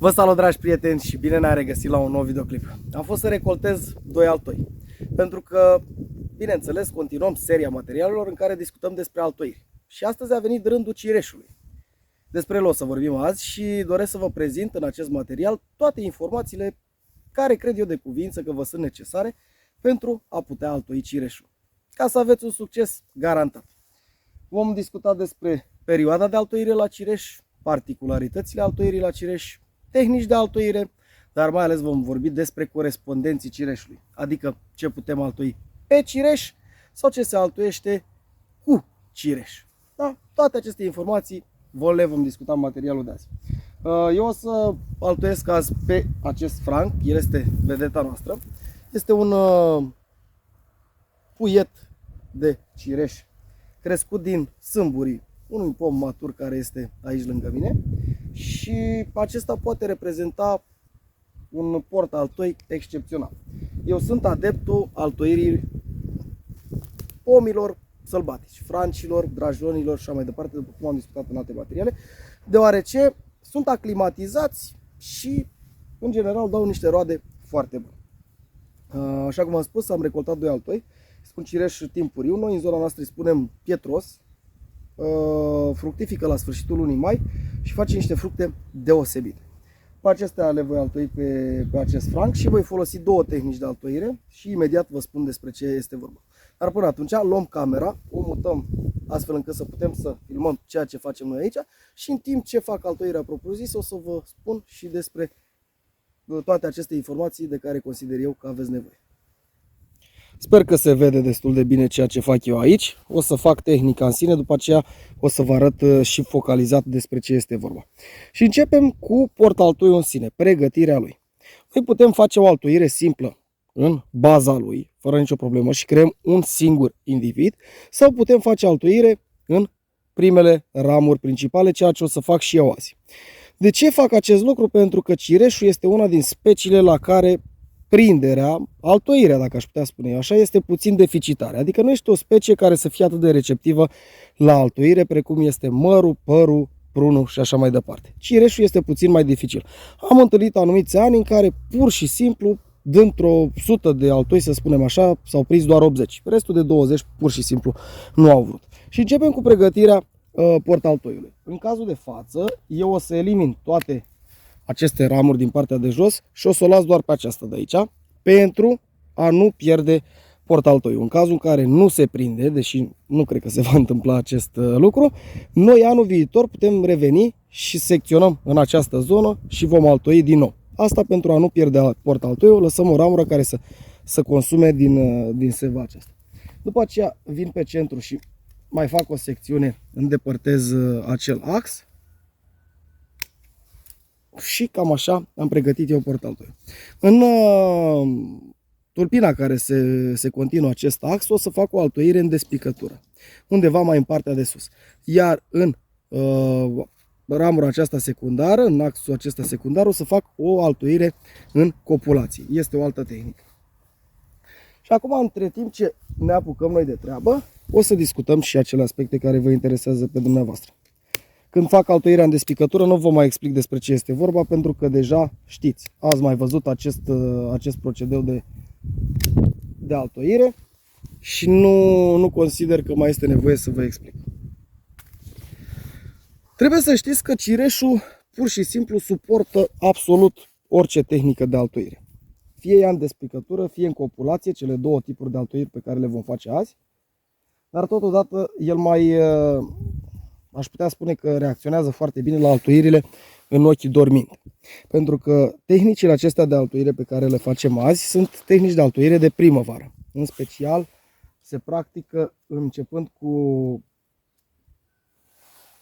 Vă salut, dragi prieteni, și bine ne-am regăsit la un nou videoclip. Am fost să recoltez 2 altoi, pentru că, bineînțeles, continuăm seria materialelor în care discutăm despre altoiri. Și astăzi a venit rândul cireșului. Despre el o să vorbim azi și doresc să vă prezint în acest material toate informațiile care cred eu de cuvință că vă sunt necesare pentru a putea altoi cireșul, ca să aveți un succes garantat. Vom discuta despre perioada de altoire la cireș, particularitățile altoirii la cireș, tehnici de altoire, dar mai ales vom vorbi despre corespondenții cireșului, adică ce putem altoi pe cireș sau ce se altoiește cu cireș. Da? Toate aceste informații le vom discuta în materialul de azi. Eu o să altoiesc azi pe acest franc, el este vedeta noastră. Este un puiet de cireș crescut din sâmburii unui pom matur care este aici lângă mine și acesta poate reprezenta un port altoi excepțional. Eu sunt adeptul altoirii pomilor sălbatici, francilor, drajonilor și așa mai departe, după cum am discutat în alte materiale, deoarece sunt aclimatizați și în general dau niște roade foarte bune. Așa cum am spus, am recoltat 2 altoi. Este un cireș timpuriu. Noi în zona noastră îi spunem pietros. Fructifică la sfârșitul lunii mai și face niște fructe deosebite. Pe acestea le voi altoi pe acest franc și voi folosi 2 tehnici de altoire și imediat vă spun despre ce este vorba. Dar până atunci luăm camera, o mutăm astfel încât să putem să filmăm ceea ce facem noi aici și în timp ce fac altoirea propriu-zisă o să vă spun și despre toate aceste informații de care consider eu că aveți nevoie. Sper că se vede destul de bine ceea ce fac eu aici. O să fac tehnica în sine, după aceea o să vă arăt și focalizat despre ce este vorba. Și începem cu portaltoiul în sine, pregătirea lui. Noi putem face o altoire simplă în baza lui, fără nicio problemă, și creăm un singur individ, sau putem face altoire în primele ramuri principale, ceea ce o să fac și eu azi. De ce fac acest lucru? Pentru că cireșul este una din speciile la care prinderea, altoirea, dacă aș putea spune eu așa, este puțin deficitară. Adică nu este o specie care să fie atât de receptivă la altoire, precum este mărul, părul, prunul și așa mai departe. Cireșul este puțin mai dificil. Am întâlnit anumiți ani în care pur și simplu, dintr-o 100 de altoi, să spunem așa, s-au prins doar 80. Restul de 20 pur și simplu nu au vrut. Și începem cu pregătirea portaltoiului. În cazul de față, eu o să elimin toate aceste ramuri din partea de jos și o să o las doar pe aceasta de aici, pentru a nu pierde portaltoiul. În cazul în care nu se prinde, deși nu cred că se va întâmpla acest lucru, noi anul viitor putem reveni și secționăm în această zonă și vom altoi din nou. Asta pentru a nu pierde portaltoiul, lăsăm o ramură care să consume din seva aceasta. După aceea vin pe centru și mai fac o secțiune, îndepărtez acel ax. Și cam așa am pregătit eu portaltoiul. În tulpina care se continuă acest ax, o să fac o altoire în despicătură, undeva mai în partea de sus. Iar în ramura aceasta secundară, în axul acesta secundar, o să fac o altoire în copulație. Este o altă tehnică. Și acum, între timp ce ne apucăm noi de treabă, o să discutăm și acele aspecte care vă interesează pe dumneavoastră. Când fac altoirea în despicătură, nu vă mai explic despre ce este vorba, pentru că deja știți. Ați mai văzut acest procedeu de altoire și nu consider că mai este nevoie să vă explic. Trebuie să știți că cireșul pur și simplu suportă absolut orice tehnică de altoire. Fie ea în despicătură, fie în copulație, cele 2 tipuri de altoire pe care le vom face azi. Dar totodată el aș putea spune că reacționează foarte bine la altoirile în ochi dormind. Pentru că tehnicile acestea de altoire pe care le facem azi sunt tehnici de altoire de primăvară. În special se practică începând cu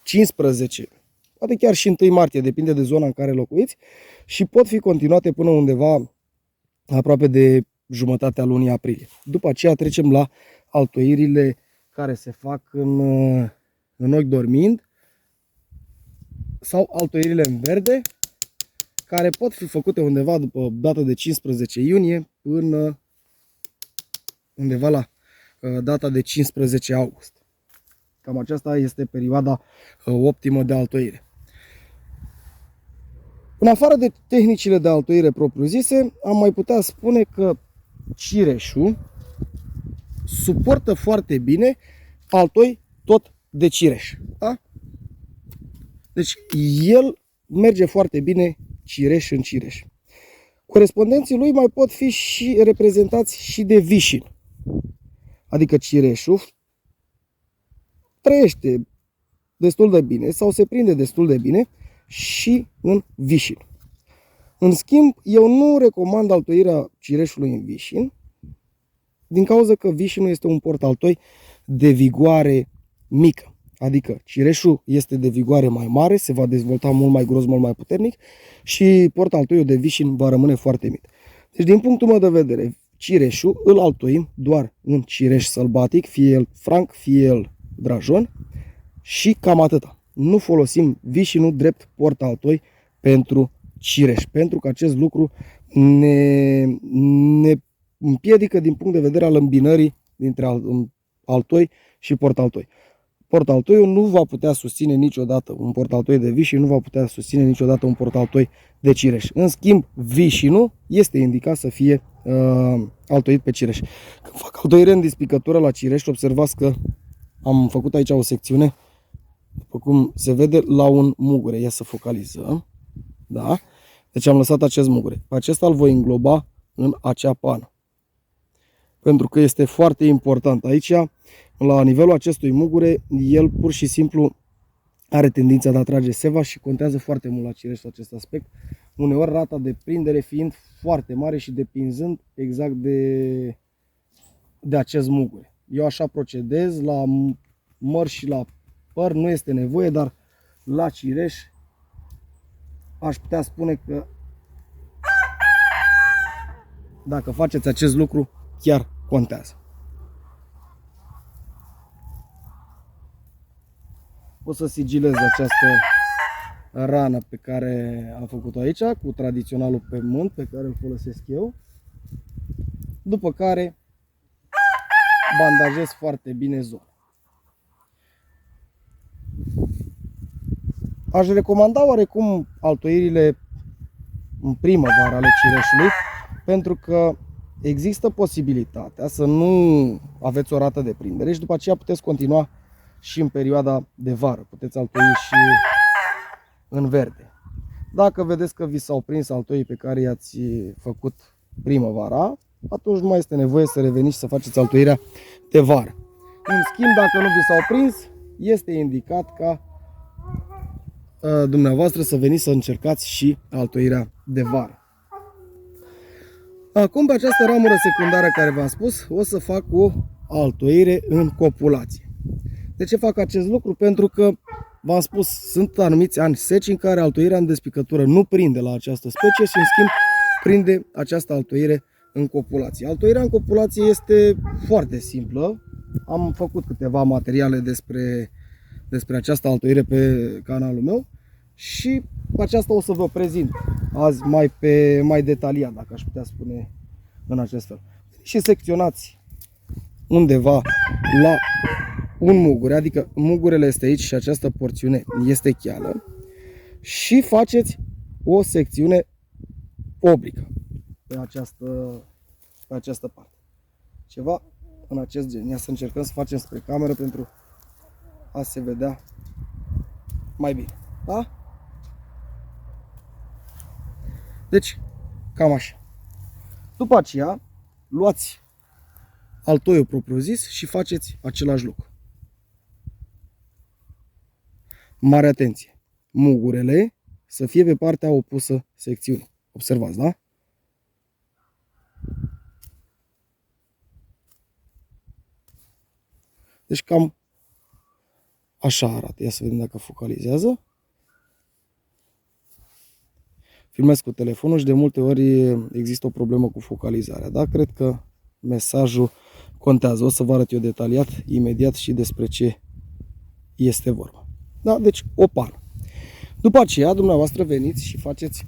15, poate chiar și 1 martie, depinde de zona în care locuiți, și pot fi continuate până undeva aproape de jumătatea lunii aprilie. După aceea trecem la altoirile care se fac în ochi dormind sau altoirile în verde, care pot fi făcute undeva după data de 15 iunie până undeva la data de 15 august. Cam aceasta este perioada optimă de altoire. În afară de tehnicile de altoire propriu-zise, am mai putea spune că cireșul suportă foarte bine altoi tot de cireș. Da? Deci el merge foarte bine cireș în cireș. Corespondenții lui mai pot fi și reprezentați și de vișin. Adică cireșul trăiește destul de bine sau se prinde destul de bine și în vișin. În schimb, eu nu recomand altoirea cireșului în vișin, din cauza că vișinul este un portaltoi de vigoare mică. Adică cireșul este de vigoare mai mare, se va dezvolta mult mai gros, mult mai puternic și portaltoiul de vișin va rămâne foarte mic. Deci, din punctul meu de vedere, cireșul îl altoim doar în cireș sălbatic, fie el franc, fie el drajon și cam atâta. Nu folosim vișinul drept portaltoi pentru cireș, pentru că acest lucru ne împiedică din punct de vedere al îmbinării dintre altoi și portaltoi. Portaltoiul nu va putea susține niciodată un portaltoi de vișin, nu va putea susține niciodată un portaltoi de cireș. În schimb, vișinul este indicat să fie altoit pe cireș. Când fac altoire în despicătură la cireș, observați că am făcut aici o secțiune, după cum se vede, la un mugure. Ia să focalizăm. Da? Deci am lăsat acest mugure. Pe acesta îl voi îngloba în acea pană. Pentru că este foarte important. Aici, la nivelul acestui mugure, el pur și simplu are tendința de a trage seva și contează foarte mult la cireș acest aspect. Uneori rata de prindere fiind foarte mare și depinzând exact de acest mugure. Eu așa procedez, la măr și la păr nu este nevoie, dar la cireș aș putea spune că dacă faceți acest lucru, chiar contează. O să sigilez această rană pe care am făcut-o aici, cu tradiționalul pământ pe care îl folosesc eu. După care bandajez foarte bine zona. Aș recomanda oarecum altoirile în primăvară ale cireșului, pentru că există posibilitatea să nu aveți o rată de prindere și după aceea puteți continua și în perioada de vară. Puteți altoi și în verde. Dacă vedeți că vi s-au prins altoii pe care i-ați făcut primăvara, atunci nu mai este nevoie să reveniți și să faceți altoirea de vară. În schimb, dacă nu vi s-au prins, este indicat ca dumneavoastră să veniți să încercați și altoirea de vară. Acum, pe această ramură secundară care v-am spus, o să fac o altoire în copulație. De ce fac acest lucru? Pentru că, v-am spus, sunt anumiți ani seci în care altoirea în despicătură nu prinde la această specie și, în schimb, prinde această altoire în copulație. Altoirea în copulație este foarte simplă. Am făcut câteva materiale despre această altoire pe canalul meu și aceasta o să vă prezint azi mai detaliat, dacă aș putea spune în acest fel. Și secționați undeva la un mugure, adică mugurele este aici și această porțiune este cheală și faceți o secțiune oblică pe această parte. Ceva în acest gen. Ia să încercăm să facem spre cameră pentru a se vedea mai bine. Da? Deci, cam așa. După aceea, luați altoiul propriu-zis și faceți același lucru. Mare atenție! Mugurele să fie pe partea opusă secțiunii. Observați, da? Deci cam așa arată. Ia să vedem dacă focalizează. Filmez cu telefonul și de multe ori există o problemă cu focalizarea. Da? Cred că mesajul contează. O să vă arăt eu detaliat imediat și despre ce este vorba. Da? Deci o pană. După aceea dumneavoastră veniți și faceți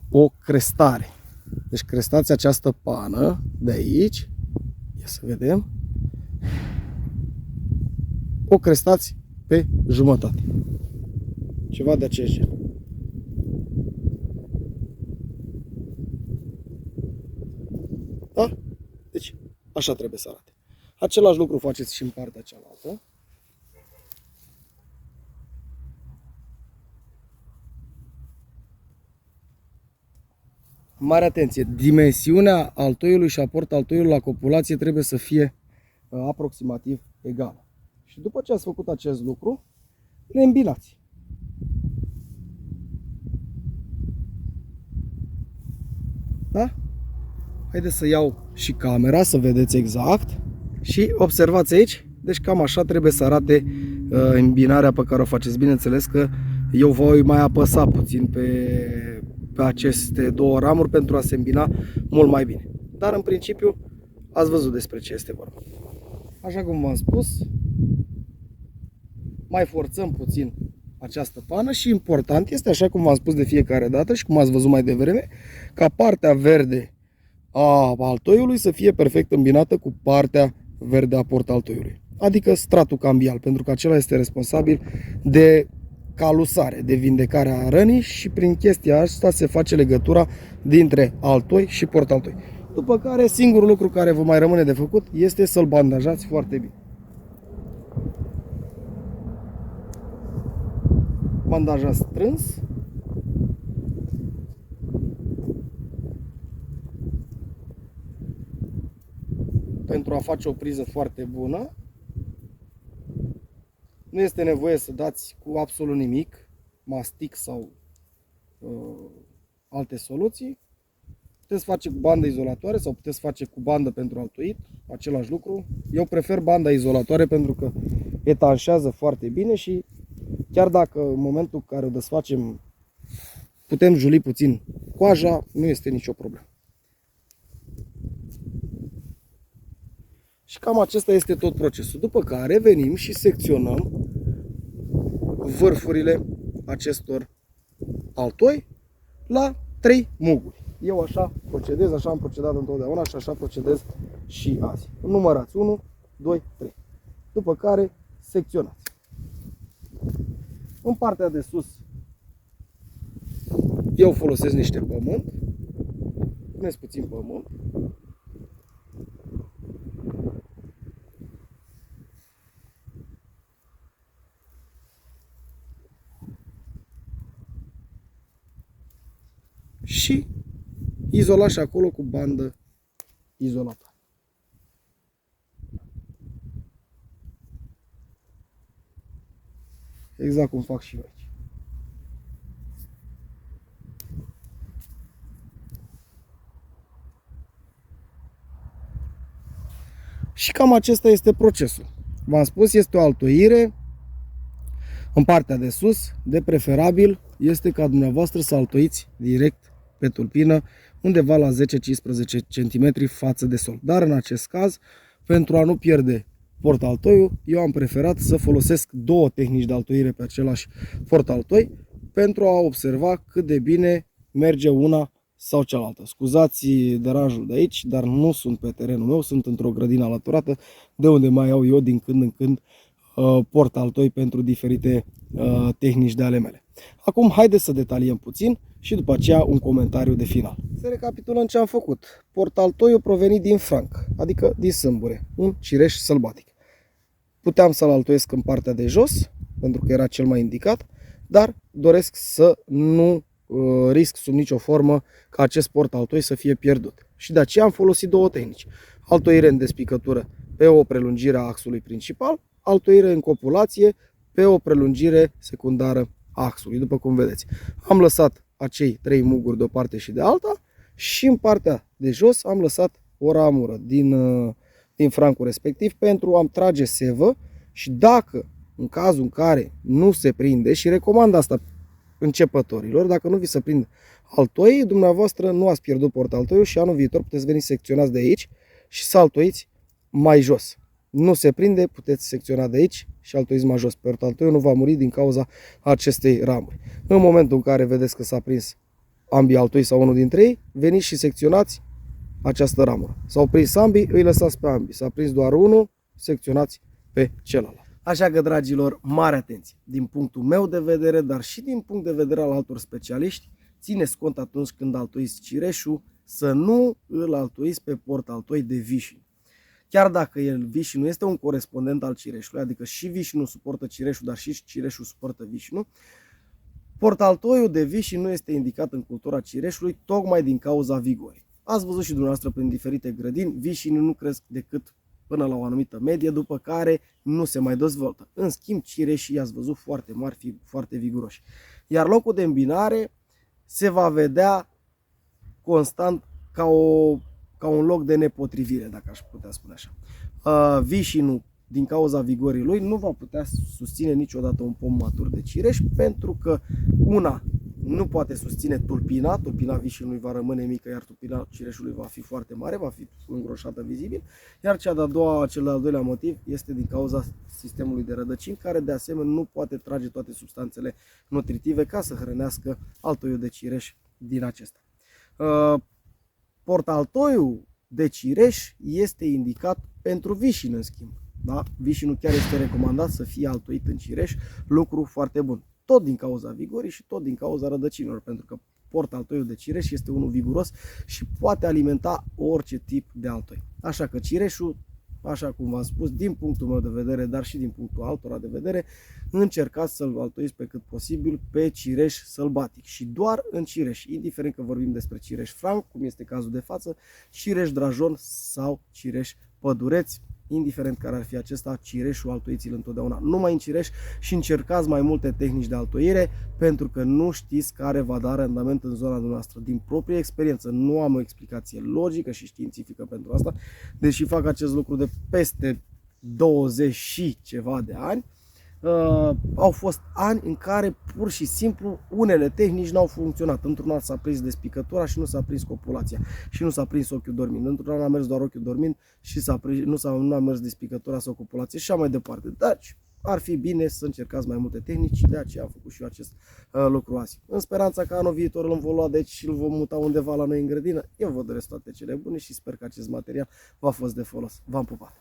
o crestare. Deci crestați această pană de aici. Ia să vedem. O crestați pe jumătate. Ceva de acest gen. Da? Deci, așa trebuie să arate. Același lucru faceți și în partea cealaltă. Mare atenție! Dimensiunea altoiului și aport altoiului la copulație trebuie să fie aproximativ egală. Și după ce ați făcut acest lucru, le îmbinați. Da? Haideți să iau și camera să vedeți exact. Și observați aici, deci cam așa trebuie să arate îmbinarea pe care o faceți. Bineînțeles că eu voi mai apăsa puțin pe aceste două ramuri pentru a se îmbina mult mai bine. Dar în principiu ați văzut despre ce este vorba. Așa cum v-am spus, mai forțăm puțin această pană și important este, așa cum v-am spus de fiecare dată și cum ați văzut mai devreme, ca partea verde a altoiului să fie perfect îmbinată cu partea verde a portaltoiului. Adică stratul cambial, pentru că acela este responsabil de calusare, de vindecarea rănii și prin chestia asta se face legătura dintre altoi și portaltoi. După care singurul lucru care vă mai rămâne de făcut este să-l bandajați foarte bine. Bandajați strâns. Pentru a face o priză foarte bună. Nu este nevoie să dați cu absolut nimic, mastic sau alte soluții. Puteți face cu bandă izolatoare sau puteți face cu bandă pentru altoit, același lucru. Eu prefer banda izolatoare pentru că etanșează foarte bine și chiar dacă în momentul în care o desfacem putem juli puțin coaja, nu este nicio problemă. Și cam acesta este tot procesul. După care venim și secționăm vârfurile acestor altoi la 3 muguri. Eu așa procedez, așa am procedat întotdeauna și așa procedez și azi. Numărați 1, 2, 3. După care secționați. În partea de sus eu folosesc niște pământ. Puneți puțin pământ. Și izolați acolo cu bandă izolată. Exact cum fac și eu aici. Și cam acesta este procesul. V-am spus, este o altoire. În partea de sus, de preferabil, este ca dumneavoastră să altoiți direct pe tulpină, undeva la 10-15 cm față de sol. Dar în acest caz, pentru a nu pierde portaltoiul, eu am preferat să folosesc două tehnici de altoire pe același portaltoi pentru a observa cât de bine merge una sau cealaltă. Scuzați deranjul de aici, dar nu sunt pe terenul meu, sunt într-o grădină alăturată, de unde mai iau eu din când în când portaltoi pentru diferite tehnici de ale mele. Acum haideți să detaliem puțin și după aceea un comentariu de final. Să recapitulăm ce am făcut. Portaltoiul provenit din franc, adică din sâmbure, un cireș sălbatic. Puteam să-l altoiesc în partea de jos, pentru că era cel mai indicat, dar doresc să nu risc sub nicio formă ca acest portaltoi să fie pierdut. Și de aceea am folosit două tehnici. Altoire în despicătură pe o prelungire a axului principal, altoire în copulație pe o prelungire secundară a axului, după cum vedeți. Am lăsat acei 3 muguri de o parte și de alta și în partea de jos am lăsat o ramură din francul respectiv pentru a-mi trage sevă și dacă în cazul în care nu se prinde, și recomand asta începătorilor, dacă nu vi se prind altoi, dumneavoastră nu ați pierdut portaltoiul și anul viitor puteți veni secționați de aici și să altoiți mai jos. Nu se prinde, puteți secționa de aici și altoiți mai jos. Portaltoiul nu va muri din cauza acestei ramuri. În momentul în care vedeți că s-a prins ambii altoi sau unul dintre ei, veniți și secționați această ramură. S-au prins ambii, îi lăsați pe ambii. S-a prins doar unul, secționați pe celălalt. Așa că, dragilor, mare atenție! Din punctul meu de vedere, dar și din punct de vedere al altor specialiști, țineți cont atunci când altoiți cireșul să nu îl altoiți pe portaltoi de vișini. Chiar dacă vișinul este un corespondent al cireșului, adică și vișinul suportă cireșul, dar și cireșul suportă vișinul, portaltoiul de vișin nu este indicat în cultura cireșului tocmai din cauza vigorii. Ați văzut și dumneavoastră prin diferite grădini, vișinii nu cresc decât până la o anumită medie, după care nu se mai dezvoltă. În schimb, cireșii ați văzut foarte mari, foarte viguroși. Iar locul de îmbinare se va vedea constant ca un loc de nepotrivire, dacă aș putea spune așa. Vișinul, din cauza vigorii lui, nu va putea susține niciodată un pom matur de cireș, pentru că nu poate susține tulpina vișinului va rămâne mică, iar tulpina cireșului va fi foarte mare, va fi îngroșată vizibil, iar cel de-al doilea motiv este din cauza sistemului de rădăcini, care de asemenea nu poate trage toate substanțele nutritive ca să hrănească altoiul de cireș din acesta. Portaltoiul de cireș este indicat pentru vișin, în schimb. Da? Vișinul chiar este recomandat să fie altoit în cireș, lucru foarte bun. Tot din cauza vigorii și tot din cauza rădăcinilor, pentru că portaltoiul de cireș este unul viguros și poate alimenta orice tip de altoi. Așa că cireșul, așa cum v-am spus, din punctul meu de vedere, dar și din punctul altora de vedere, încercați să-l altoiți pe cât posibil pe cireș sălbatic și doar în cireș, indiferent că vorbim despre cireș franc, cum este cazul de față, cireș drajon sau cireș pădureț. Indiferent care ar fi acesta, cireșul altoiți-l întotdeauna numai în cireș și încercați mai multe tehnici de altoire, pentru că nu știți care va da randament în zona dumneavoastră. Din proprie experiență, nu am o explicație logică și științifică pentru asta, deși fac acest lucru de peste 20 și ceva de ani. Au fost ani în care pur și simplu unele tehnici n-au funcționat. Într-un an s-a prins despicătura și nu s-a prins copulația și nu s-a prins ochiul dormind. Într-un an a mers doar ochiul dormind și nu a mers despicătura sau copulație și așa mai departe. Deci ar fi bine să încercați mai multe tehnici, de aceea am făcut și eu acest lucru azi. În speranța că anul viitor îl vom lua, deci și îl vom muta undeva la noi în grădină. Eu vă doresc toate cele bune și sper că acest material v-a fost de folos. V-am pupat!